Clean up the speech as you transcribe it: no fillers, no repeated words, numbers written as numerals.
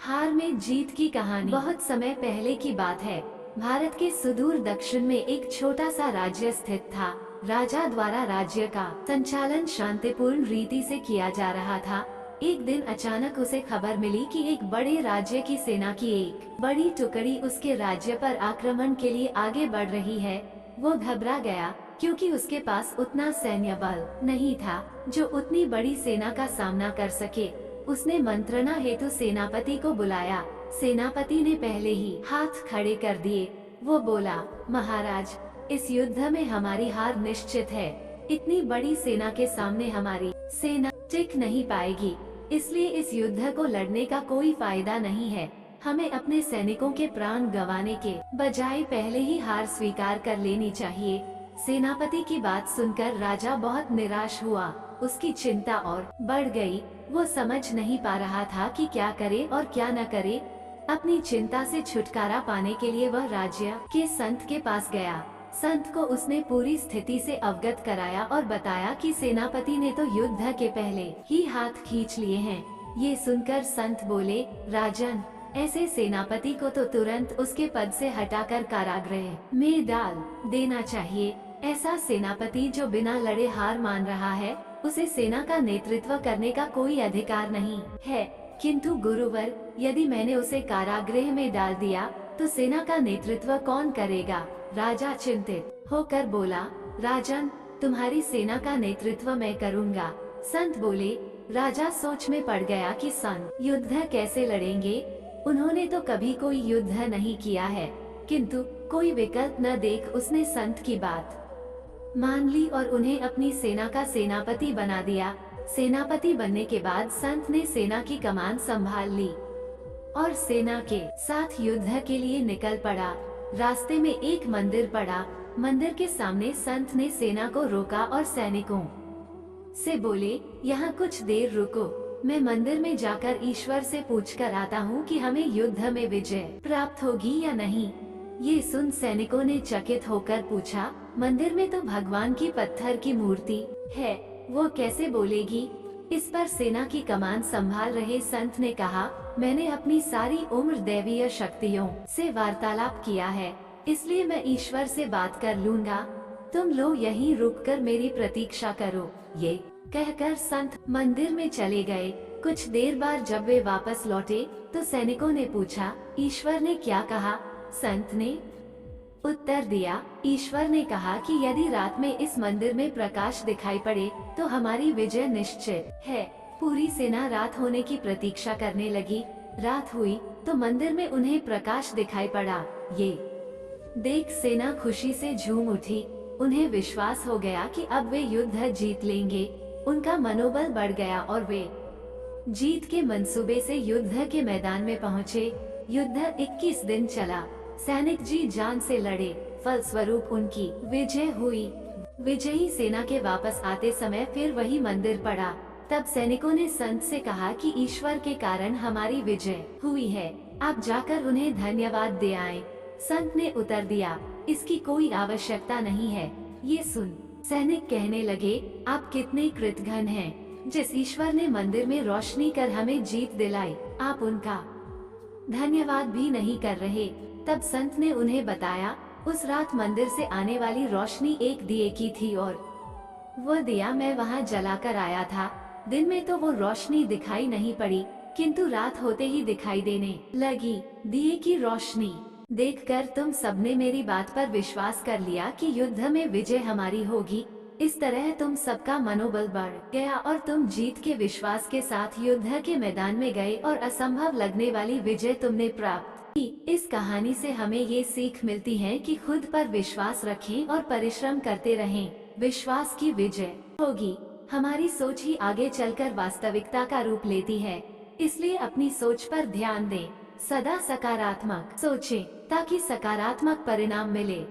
हार में जीत की कहानी। बहुत समय पहले की बात है। भारत के सुदूर दक्षिण में एक छोटा सा राज्य स्थित था। राजा द्वारा राज्य का संचालन शांतिपूर्ण रीति से किया जा रहा था। एक दिन अचानक उसे खबर मिली कि एक बड़े राज्य की सेना की एक बड़ी टुकड़ी उसके राज्य पर आक्रमण के लिए आगे बढ़ रही है। वो घबरा गया क्योंकि उसके पास उतना सैन्य बल नहीं था जो उतनी बड़ी सेना का सामना कर सके। उसने मंत्रणा हेतु सेनापति को बुलाया। सेनापति ने पहले ही हाथ खड़े कर दिए। वो बोला, महाराज, इस युद्ध में हमारी हार निश्चित है। इतनी बड़ी सेना के सामने हमारी सेना टिक नहीं पाएगी, इसलिए इस युद्ध को लड़ने का कोई फायदा नहीं है। हमें अपने सैनिकों के प्राण गंवाने के बजाय पहले ही हार स्वीकार कर लेनी चाहिए। सेनापति की बात सुनकर राजा बहुत निराश हुआ। उसकी चिंता और बढ़ गई। वो समझ नहीं पा रहा था कि क्या करे और क्या न करे। अपनी चिंता से छुटकारा पाने के लिए वह राज्य के संत के पास गया। संत को उसने पूरी स्थिति से अवगत कराया और बताया कि सेनापति ने तो युद्ध के पहले ही हाथ खींच लिए हैं। ये सुनकर संत बोले, राजन, ऐसे सेनापति को तो तुरंत उसके पद से हटाकर कारागृह में डाल देना चाहिए। ऐसा सेनापति जो बिना लड़े हार मान रहा है, उसे सेना का नेतृत्व करने का कोई अधिकार नहीं है। किंतु गुरुवर, यदि मैंने उसे कारागृह में डाल दिया तो सेना का नेतृत्व कौन करेगा? राजा चिंतित होकर बोला, राजन, तुम्हारी सेना का नेतृत्व मैं करूँगा। संत बोले। राजा सोच में पड़ गया कि संत युद्ध कैसे लड़ेंगे। उन्होंने तो कभी कोई युद्ध नहीं किया है, किंतु कोई विकल्प न देख उसने संत की बात मान ली और उन्हें अपनी सेना का सेनापति बना दिया। सेनापति बनने के बाद संत ने सेना की कमान संभाल ली और सेना के साथ युद्ध के लिए निकल पड़ा। रास्ते में एक मंदिर पड़ा। मंदिर के सामने संत ने सेना को रोका और सैनिकों से बोले, यहाँ कुछ देर रुको, मैं मंदिर में जाकर ईश्वर से पूछकर आता हूँ कि हमें युद्ध में विजय प्राप्त होगी या नहीं। ये सुन सैनिकों ने चकित होकर पूछा, मंदिर में तो भगवान की पत्थर की मूर्ति है, वो कैसे बोलेगी? इस पर सेना की कमान संभाल रहे संत ने कहा, मैंने अपनी सारी उम्र दैवीय शक्तियों से वार्तालाप किया है, इसलिए मैं ईश्वर से बात कर लूँगा। तुम लोग यहीं रुककर मेरी प्रतीक्षा करो। ये कहकर संत मंदिर में चले गए। कुछ देर बाद जब वे वापस लौटे तो सैनिकों ने पूछा, ईश्वर ने क्या कहा? संत ने उत्तर दिया, ईश्वर ने कहा कि यदि रात में इस मंदिर में प्रकाश दिखाई पड़े तो हमारी विजय निश्चित है। पूरी सेना रात होने की प्रतीक्षा करने लगी। रात हुई तो मंदिर में उन्हें प्रकाश दिखाई पड़ा। ये देख सेना खुशी से झूम उठी। उन्हें विश्वास हो गया कि अब वे युद्ध जीत लेंगे। उनका मनोबल बढ़ गया और वे जीत के मंसूबे से युद्ध के मैदान में पहुँचे। युद्ध 21 दिन चला। सैनिक जी जान से लड़े, फलस्वरूप उनकी विजय हुई। विजयी सेना के वापस आते समय फिर वही मंदिर पड़ा। तब सैनिकों ने संत से कहा कि ईश्वर के कारण हमारी विजय हुई है, आप जाकर उन्हें धन्यवाद दे आए। संत ने उत्तर दिया, इसकी कोई आवश्यकता नहीं है। ये सुन सैनिक कहने लगे, आप कितने कृतघ्न हैं। जिस ईश्वर ने मंदिर में रोशनी कर हमें जीत दिलाई, आप उनका धन्यवाद भी नहीं कर रहे। तब संत ने उन्हें बताया, उस रात मंदिर से आने वाली रोशनी एक दिए की थी और वह दिया मैं वहां जलाकर आया था। दिन में तो वो रोशनी दिखाई नहीं पड़ी, किंतु रात होते ही दिखाई देने लगी। दिए की रोशनी देखकर तुम सबने मेरी बात पर विश्वास कर लिया कि युद्ध में विजय हमारी होगी। इस तरह तुम सबका मनोबल बढ़ गया और तुम जीत के विश्वास के साथ युद्ध के मैदान में गए और असंभव लगने वाली विजय तुमने प्राप्त की। इस कहानी से हमें ये सीख मिलती है कि खुद पर विश्वास रखें और परिश्रम करते रहें। विश्वास की विजय होगी। हमारी सोच ही आगे चलकर वास्तविकता का रूप लेती है, इसलिए अपनी सोच पर ध्यान दें। सदा सकारात्मक सोचें ताकि सकारात्मक परिणाम मिले।